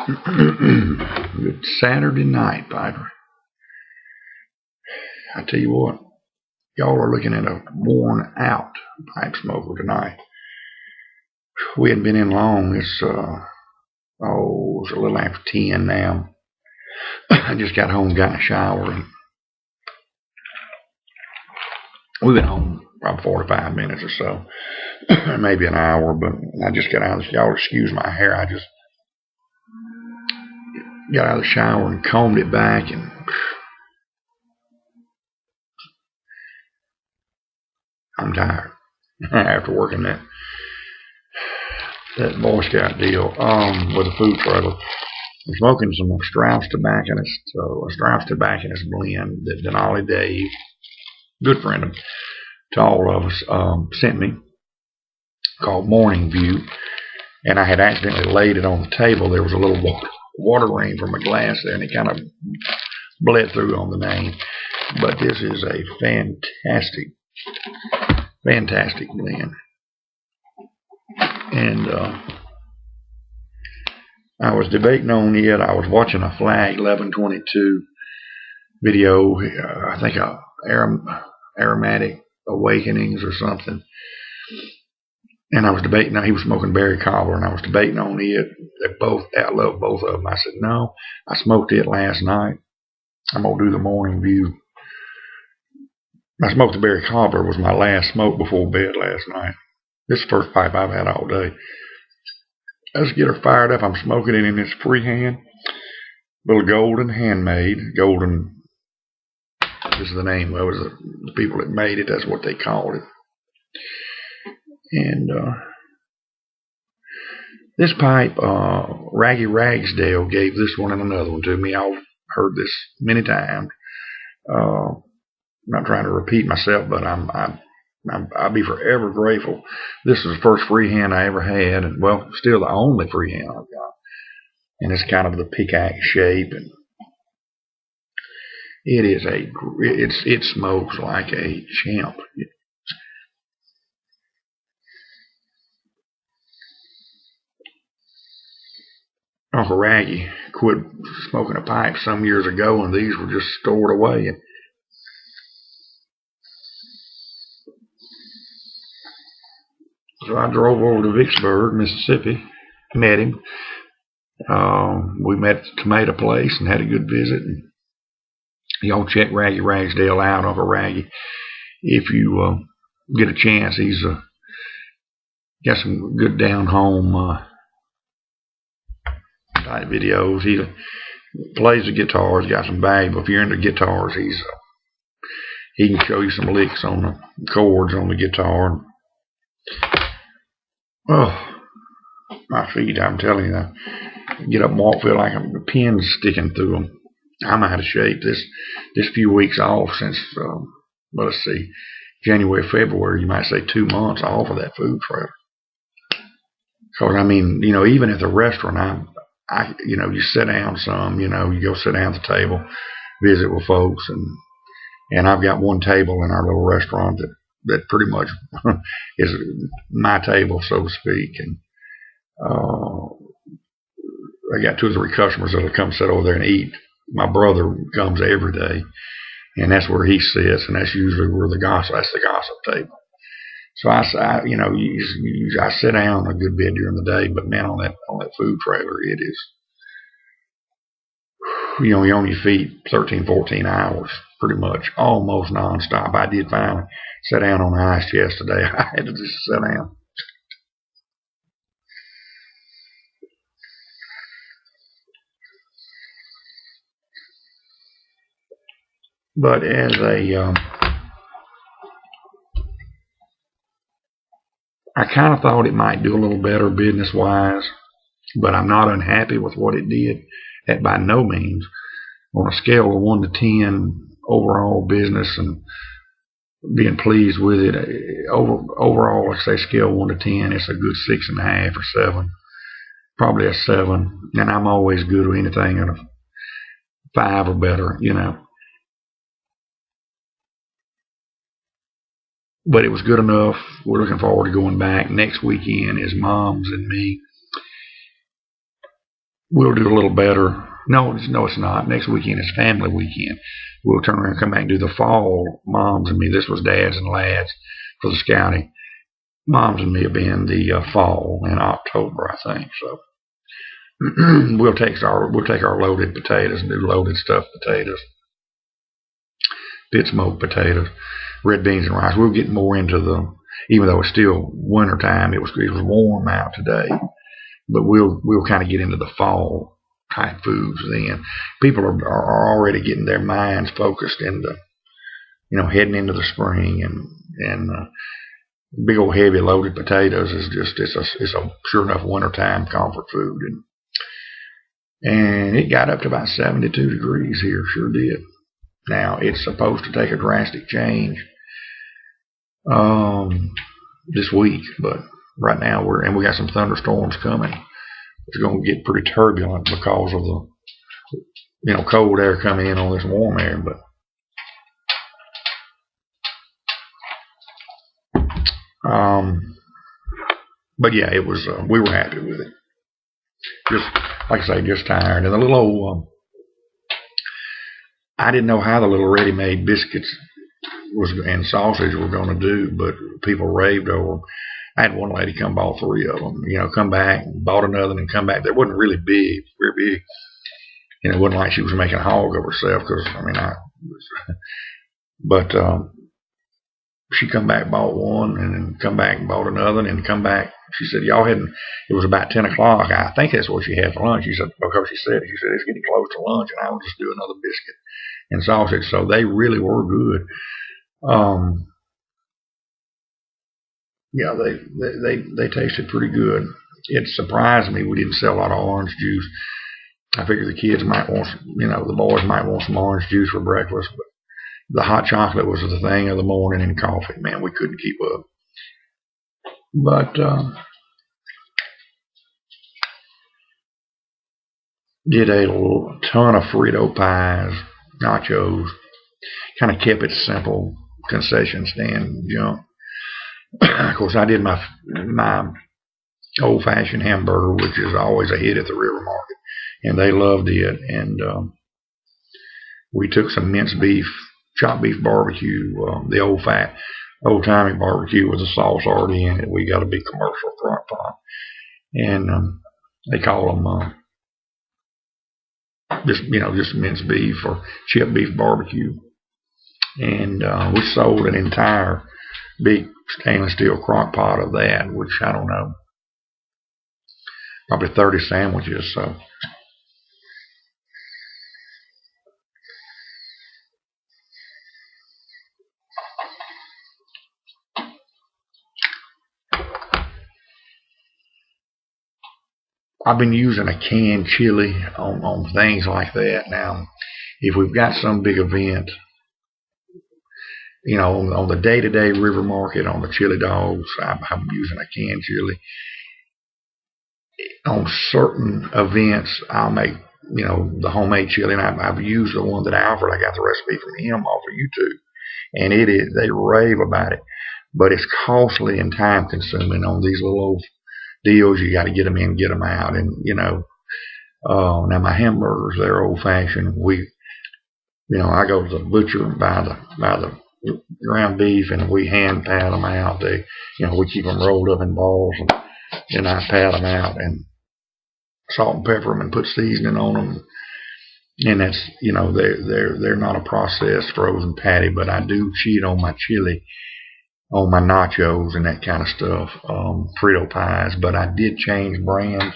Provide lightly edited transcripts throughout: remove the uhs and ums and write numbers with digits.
Good Saturday night, Piper. I tell you what, y'all are looking at a worn out pipe smoker tonight. We hadn't been in long. It's a little after 10 now. I just got home, got in a shower, and we've been home probably 45 minutes or so, maybe an hour. But I just got out of the shower. Excuse my hair. I just got out of the shower and combed it back, and I'm tired after working that Boy Scout deal with a food trailer. I'm smoking some Strauss Tobacconist blend that Denali Dave, good friend to all of us, sent me, called Morning View, and I had accidentally laid it on the table. There was a little water rain from a glass there, and it kind of bled through on the name. But this is a fantastic blend. And I was debating on it. I was watching a Flag 1122 video, I think Aromatic Awakenings or something. And I was debating. He was smoking Berry Cobbler, and I was debating on it. I love both of them. I said, no, I smoked it last night. I'm going to do the Morning View. I smoked the Berry Cobbler. Was my last smoke before bed last night. This is the first pipe I've had all day. Let's get her fired up. I'm smoking it in this Freehand. Little golden handmade. Golden, this is the name of it. The people that made it, that's what they called it. And this pipe, Raggy Ragsdale gave this one and another one to me. I've heard this many times. I'm not trying to repeat myself, but I'll be forever grateful. This is the first Freehand I ever had, and well, still the only Freehand I've got. And it's kind of the pickaxe shape, and it smokes like a champ. Uncle Raggy quit smoking a pipe some years ago, and these were just stored away. So I drove over to Vicksburg, Mississippi, met him. We met at the tomato place and had a good visit. And y'all check Raggy Ragsdale out, Uncle Raggy. If you get a chance, he's got some good down-home type videos. He plays the guitar. He's got some bag, but if you're into guitars, he can show you some licks on the chords on the guitar. Oh, my feet, I'm telling you, I get up and walk, feel like a pin's sticking through them. I'm out of shape this few weeks off since, let's see, January, February, you might say 2 months off of that food trailer. Because, I mean, even at the restaurant, you sit down some, you go sit down at the table, visit with folks, and I've got one table in our little restaurant that pretty much is my table, so to speak. And I got 2 or 3 customers that'll come sit over there and eat. My brother comes every day, and that's where he sits, and that's usually where that's the gossip table. So I sit down a good bit during the day, but man, on that food trailer, it is, you're on your feet 13, 14 hours, pretty much, almost nonstop. I did finally sit down on the ice yesterday. I had to just sit down. But as I kind of thought it might do a little better business-wise, but I'm not unhappy with what it did. By no means. On a scale of 1 to 10, overall business and being pleased with it, overall, let's say scale 1 to 10, it's a good 6.5 or 7, probably a 7. And I'm always good with anything at a 5 or better, But it was good enough. We're looking forward to going back. Next weekend is Mom's and me we'll do a little better. No, it's not. Next weekend is family weekend. We'll turn around and come back and do the fall moms and me. This was dads and lads for the scouting. Moms and me will be in the fall in October, I think. So we'll take our loaded potatoes and do loaded stuffed potatoes, pit smoked potatoes, red beans and rice. We'll get more into the, even though it's still winter time. It was warm out today, but we'll kind of get into the fall type foods then. People are already getting their minds focused into, heading into the spring, and big old heavy loaded potatoes is just it's a sure enough wintertime comfort food, and it got up to about 72 degrees here, sure did. Now it's supposed to take a drastic change this week, but right now we got some thunderstorms coming. It's going to get pretty turbulent because of the cold air coming in on this warm air, but yeah, it was. We were happy with it. Just like I say, just tired. And the little old, I didn't know how the little ready-made biscuits and sausage were going to do, but people raved over them. I had one lady come bought 3 of them. Come back and bought another and come back. They wasn't really big, very big. It wasn't like she was making a hog of herself, because but she come back, bought one, and then come back and bought another, and come back. She said, y'all hadn't, it was about 10 o'clock. I think that's what she had for lunch. She said, because she said it's getting close to lunch, and I will just do another biscuit and sausage. So they really were good. Yeah, they tasted pretty good. It surprised me we didn't sell a lot of orange juice. I figured the kids might want, the boys might want some orange juice for breakfast, but the hot chocolate was the thing of the morning, and coffee. Man, we couldn't keep up. But did a ton of Frito pies, nachos, kind of kept it simple, concession stand junk. Of course, I did my old-fashioned hamburger, which is always a hit at the River Market, and they loved it. And we took some minced beef, chopped beef barbecue, the old-timey barbecue with the sauce already in it. We got a big commercial crock pot, and they call them just minced beef or chipped beef barbecue. And we sold an entire big stainless steel crock pot of that, which, I don't know, probably 30 sandwiches. So I've been using a canned chili on things like that. Now, if we've got some big event, on the day-to-day River Market, on the chili dogs, I'm using a canned chili. On certain events, I'll make, the homemade chili, and I've used the one that Alfred, I got the recipe from him off of YouTube, and they rave about it. But it's costly and time-consuming on these little old deals. You got to get them in, get them out, and now my hamburgers, they're old-fashioned. I go to the butcher and buy the ground beef, and we hand pat them out. We keep them rolled up in balls, and then I pat them out and salt and pepper them and put seasoning on them. And that's, they're not a processed frozen patty, but I do cheat on my chili, on my nachos and that kind of stuff, Frito pies. But I did change brands,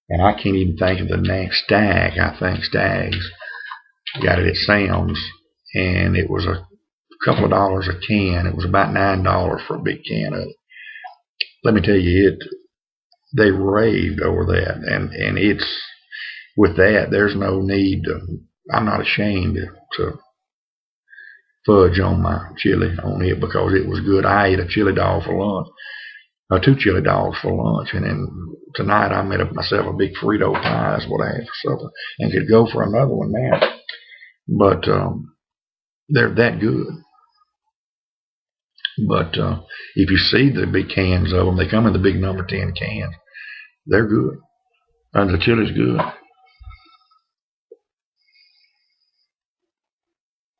and I can't even think of the name. Stag, I think Stag's got it at Sam's, and it was a couple of dollars a can. It was about $9 for a big can of it. Let me tell you, they raved over that, and it's, with that, there's no need to, I'm not ashamed to fudge on my chili on it, because it was good. I ate a chili dog for lunch, 2 chili dogs for lunch, and then tonight I made up myself a big Frito pie is what I had for supper, and could go for another one now. But they're that good. But if you see the big cans of them, they come in the big number 10 cans. They're good. The chili's good.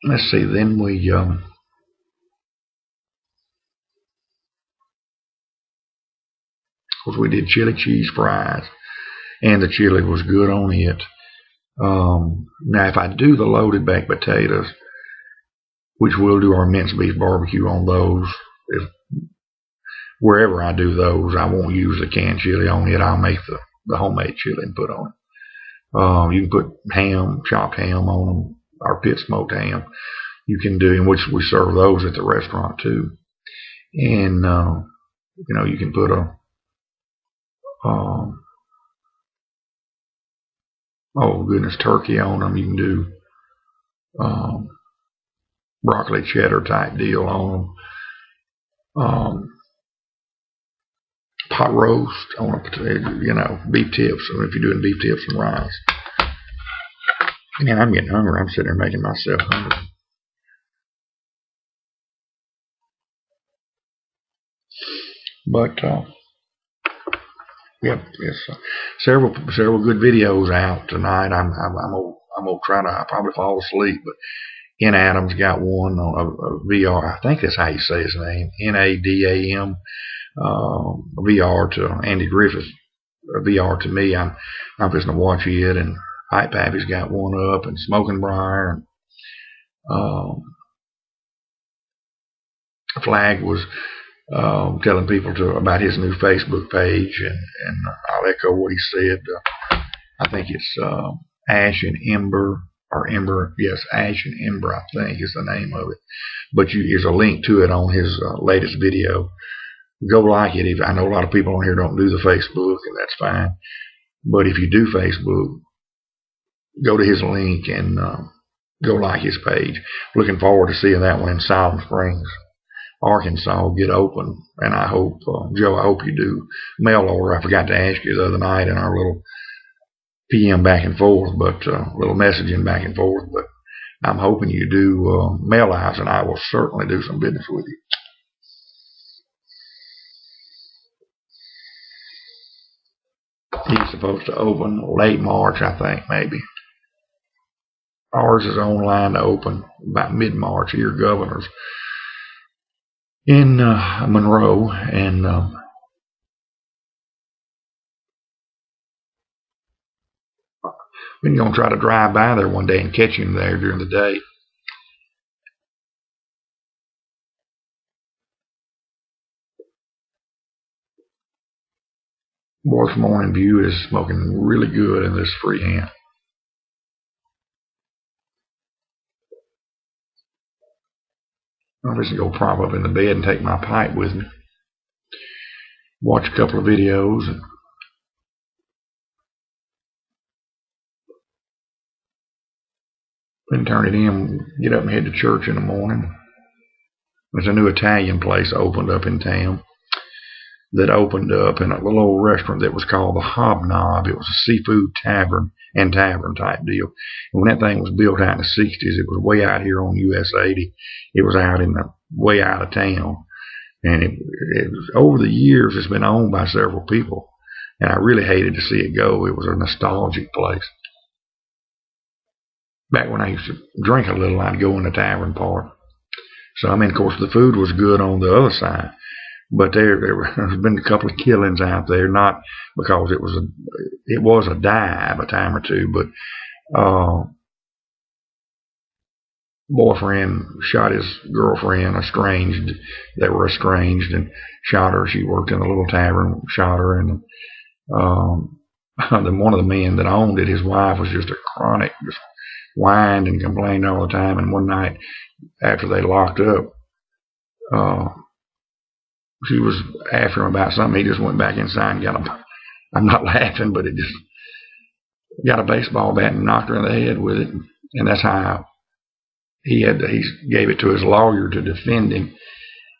Let's see. Then we of course we did chili cheese fries, and the chili was good on it. Now, if I do the loaded baked potatoes, which we'll do our minced beef barbecue on those, if wherever I do those, I won't use the canned chili on it. I'll make the homemade chili and put on it. You can put ham, chopped ham on them, or pit smoked ham. You can do, in which we serve those at the restaurant too. And you can put a oh goodness, turkey on them. You can do broccoli cheddar type deal on them. Pot roast on a potato, beef tips. So if you're doing beef tips and rice. Man, I'm getting hungry. I'm sitting there making myself hungry. But yep, yes, several good videos out tonight. I'm gonna try to. I'll probably fall asleep, but N Adams got one on a VR. I think that's how you say his name. NADAM. VR to Andy Griffith. VR to me. I'm just gonna watch it. And Hype Pappy's got one up, and Smoking Briar, and Flag was telling people about his new Facebook page, and I'll echo what he said. I think it's Ash and Ember, or Ember, yes, Ash and Ember, I think is the name of it. But there's a link to it on his latest video. Go like it. I know a lot of people on here don't do the Facebook, and that's fine. But if you do Facebook, go to his link and go like his page. Looking forward to seeing that one in Silent Springs, Arkansas, get open. And I hope, Joe, I hope you do mail order. I forgot to ask you the other night in our little PM back and forth, but little messaging back and forth. But I'm hoping you do mail outs, and I will certainly do some business with you. He's supposed to open late March, I think, maybe. Ours is online to open about mid-March. Your Governors in Monroe, and we're going to try to drive by there one day and catch him there during the day. Boy's Morning View is smoking really good in this Freehand. I'm just going to go prop up in the bed and take my pipe with me. Watch a couple of videos. And then turn it in, get up and head to church in the morning. There's a new Italian place opened up in town that opened up in a little old restaurant that was called the Hobnob. It was a seafood tavern type deal. And when that thing was built out in the 60s, it was way out here on US 80. It was out in the way out of town. And it was, over the years, it's been owned by several people. And I really hated to see it go. It was a nostalgic place. Back when I used to drink a little, I'd go in the tavern part. So, I mean, of course, the food was good on the other side. But there's been a couple of killings out there, not because it was a dive a time or two, but boyfriend shot his girlfriend, they were estranged, and shot her. She worked in a little tavern, shot her, and then one of the men that owned it, his wife was just a chronic, just whined and complained all the time. And one night after they locked up, she was after him about something. He just went back inside and got him. I'm not laughing, but it just got a baseball bat and knocked her in the head with it. And that's how he gave it to his lawyer to defend him.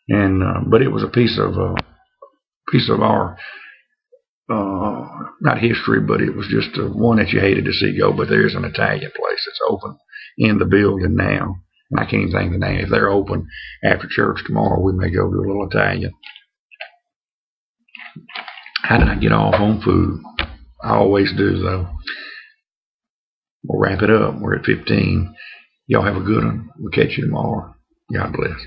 And but it was a piece of our not history, but it was just one that you hated to see go. But there's an Italian place that's open in the building now. And I can't even think of the name. If they're open after church tomorrow, we may go to a little Italian. How did I get off on food? I always do, though. We'll wrap it up. We're at 15. Y'all have a good one. We'll catch you tomorrow. God bless.